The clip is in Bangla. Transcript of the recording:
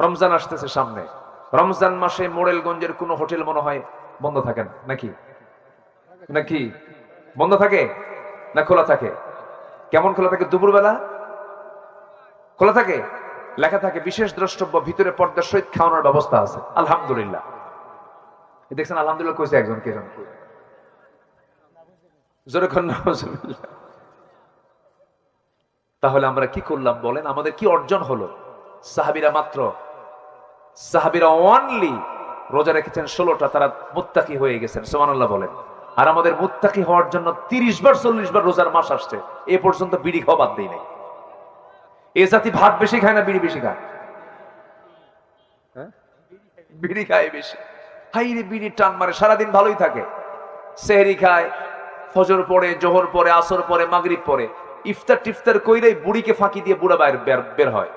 রমজান আসতেছে সামনে। রমজান মাসে মোড়েলগঞ্জের কোন হোটেল মনে হয় বন্ধ থাকেন নাকি? নাকি বন্ধ থাকে না খোলা থাকে? কেমন খোলা থাকে? দুপুরবেলা খোলা থাকে, লেখা থাকে বিশেষ দ্রষ্টব্য, ভিতরে পর্দার সহিত খাওয়ানোর ব্যবস্থা আছে। আলহামদুলিল্লাহ। দেখছেন আলহামদুলিল্লাহ কইছে একজন, কে জন? জোরে কর নাউজুবিল্লাহ। তাহলে আমরা কি করলাম বলেন? আমাদের কি অর্জন হলো? সাহাবীরা অনলি রোজা রেখেছেন 16টা, তারা মুত্তাকি হয়ে গেছেন। সুবহানাল্লাহ বলেন। আর আমাদের মুত্তাকি হওয়ার জন্য 30 বার 40 বার রোজার মাস আসছে, এ পর্যন্ত বিড়ি খাওয়া বাদ দেই নাই। এ জাতি ভাত বেশি খায় না বিড়ি বেশি খায়? বিড়ি খায় বেশি। হাইরে বিড়ি টান মারে, সারাদিন ভালোই থাকে, সেহরি খায়, ফজর পড়ে, জোহর পড়ে, আসর পড়ে, মাগরিব পড়ে, ইফতার টিফতার কইরাই বুড়িকে ফাঁকি দিয়ে বুড়া বের হয়।